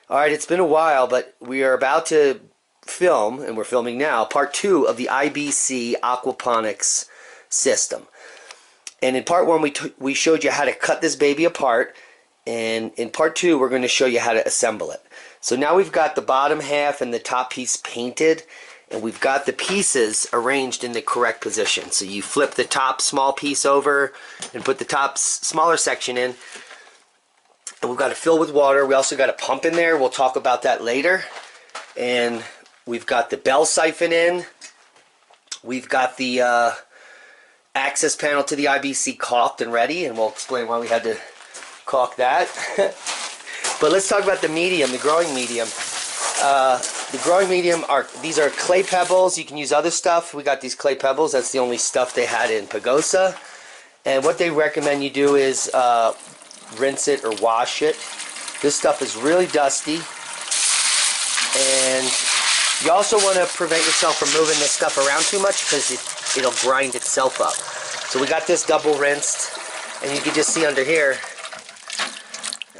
All right, it's been a while, but we are about to film, and we're filming now, part 2 of the IBC Aquaponics system. And in part 1, we showed you how to cut this baby apart, and in part 2, we're going to show you how to assemble it. So now we've got the bottom half and the top piece painted, and we've got the pieces arranged in the correct position. So you flip the top small piece over and put the top smaller section in. And we've got to fill with water. We also got a pump in there. We'll talk about that later. And we've got the bell siphon in. We've got the access panel to the IBC caulked and ready, and we'll explain why we had to caulk that. But let's talk about the medium, the growing medium. The growing medium these are clay pebbles. You can use other stuff. We got these clay pebbles. That's the only stuff they had in Pagosa. And what they recommend you do is rinse it or wash it. This stuff is really dusty, and you also want to prevent yourself from moving this stuff around too much because it'll grind itself up. So we got this double rinsed, and you can just see under here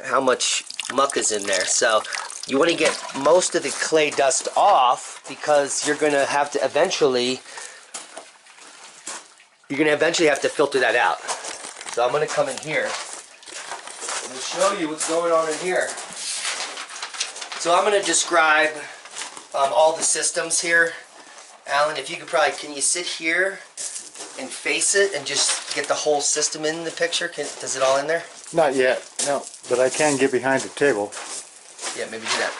how much muck is in there. So you want to get most of the clay dust off because you're going to eventually have to filter that out. So I'm going to come in here and show you what's going on in here. So I'm going to describe all the systems here. Alan, if you could can you sit here and face it and just get the whole system in the picture? Is it all in there? Not yet, no, but I can get behind the table. Yeah, maybe do that.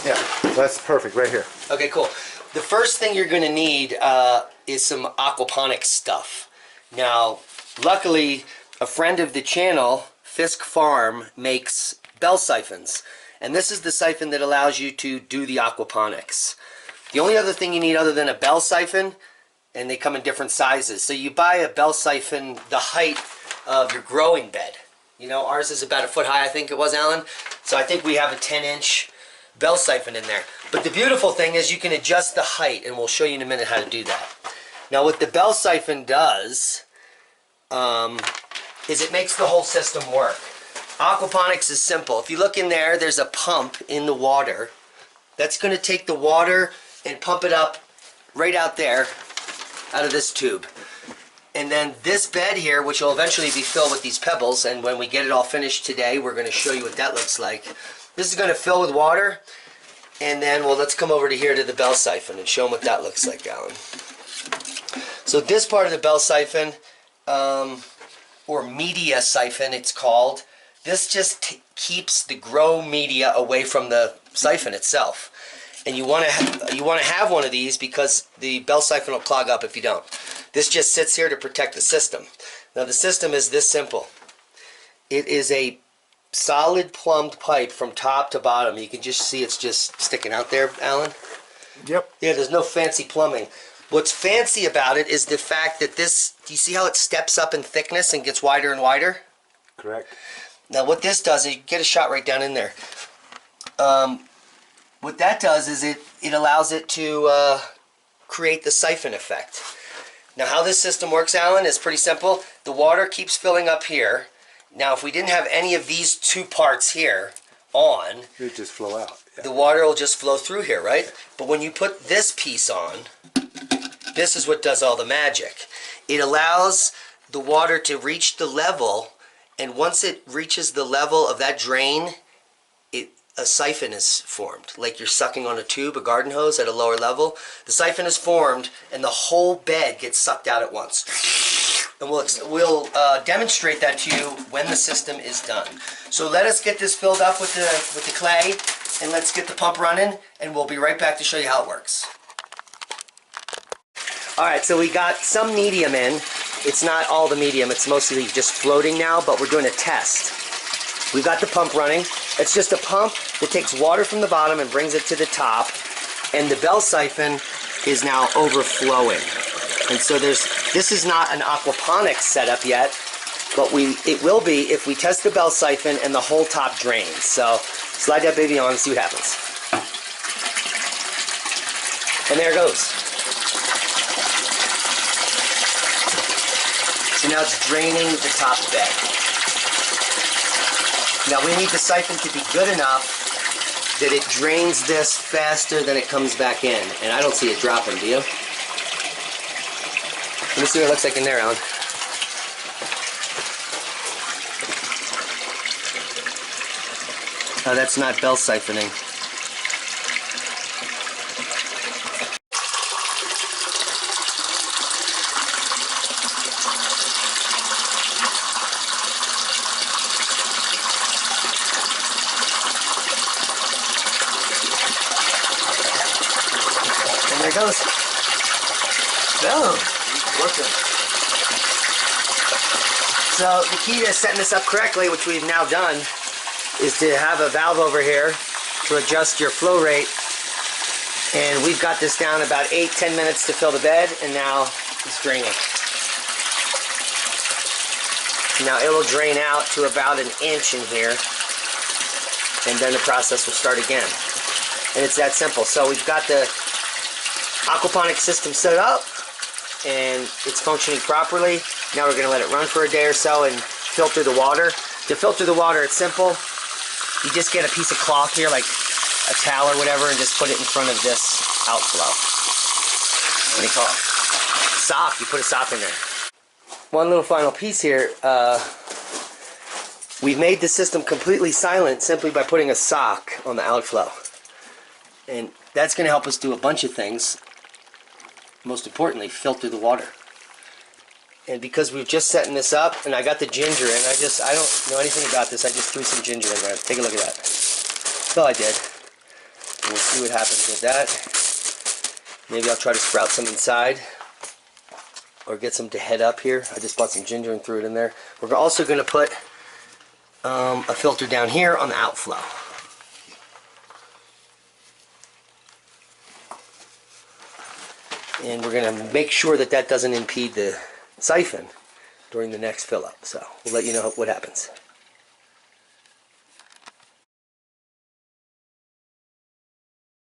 Yeah, that's perfect right here. Okay, cool. The first thing you're going to need is some aquaponics stuff. Now, luckily, a friend of the channel, Fisk Farm, makes bell siphons. And this is the siphon that allows you to do the aquaponics. The only other thing you need other than a bell siphon, and they come in different sizes. So you buy a bell siphon the height of your growing bed. You know, ours is about 1 foot high, I think it was, Alan. So I think we have a 10-inch bell siphon in there. But the beautiful thing is you can adjust the height, and we'll show you in a minute how to do that. Now what the bell siphon does is it makes the whole system work. Aquaponics is simple. If you look in there, there's a pump in the water. That's going to take the water and pump it up right out there, out of this tube. And then this bed here, which will eventually be filled with these pebbles, and when we get it all finished today, we're going to show you what that looks like. This is going to fill with water, and then, well, let's come over to here to the bell siphon and show them what that looks like, Alan. So this part of the bell siphon, or media siphon it's called, this just keeps the grow media away from the siphon itself. And you want to have one of these because the bell siphon will clog up if you don't. This just sits here to protect the system. Now the system is this simple. It is a solid plumbed pipe from top to bottom. You can just see it's just sticking out there, Alan. Yep. Yeah, there's no fancy plumbing. What's fancy about it is the fact that this, do you see how it steps up in thickness and gets wider and wider? Correct. Now what this does is, you get a shot right down in there. What that does is it allows it to create the siphon effect. Now how this system works, Alan, is pretty simple. The water keeps filling up here. Now if we didn't have any of these two parts here on, it would just flow out. Yeah. The water will just flow through here, right? But when you put this piece on, this is what does all the magic. It allows the water to reach the level, and once it reaches the level of that drain, a siphon is formed. Like you're sucking on a tube, a garden hose at a lower level. The siphon is formed, and the whole bed gets sucked out at once. And we'll demonstrate that to you when the system is done. So let us get this filled up with the clay, and let's get the pump running, and we'll be right back to show you how it works. Alright, so we got some medium in. It's not all the medium, it's mostly just floating now, but we're doing a test. We've got the pump running. It's just a pump that takes water from the bottom and brings it to the top, and the bell siphon is now overflowing. And so this is not an aquaponics setup yet, but it will be if we test the bell siphon and the whole top drains. So slide that baby on and see what happens. And there it goes. So now it's draining the top bed. Now we need the siphon to be good enough that it drains this faster than it comes back in. And I don't see it dropping, do you? Let me see what it looks like in there, Alan. Oh, that's not bell siphoning. And there it goes. Boom. Working. So the key to setting this up correctly, which we've now done, is to have a valve over here to adjust your flow rate. And we've got this down about 8-10 minutes to fill the bed, and now it's draining. Now it will drain out to about an inch in here, and then the process will start again. And it's that simple. So we've got the aquaponics system set up, and it's functioning properly. Now we're going to let it run for a day or so and filter the water. To filter the water, it's simple. You just get a piece of cloth here, like a towel or whatever, and just put it in front of this outflow. What do you call it? Sock. You put a sock in there. One little final piece here. We've made the system completely silent simply by putting a sock on the outflow. And that's going to help us do a bunch of things. Most importantly, filter the water. And because we're just setting this up, and I got the ginger in, I don't know anything about this, I just threw some ginger in there. Take a look at that. That's all I did. And we'll see what happens with that. Maybe I'll try to sprout some inside, or get some to head up here. I just bought some ginger and threw it in there. We're also going to put a filter down here on the outflow. And we're going to make sure that that doesn't impede the siphon during the next fill up. So we'll let you know what happens.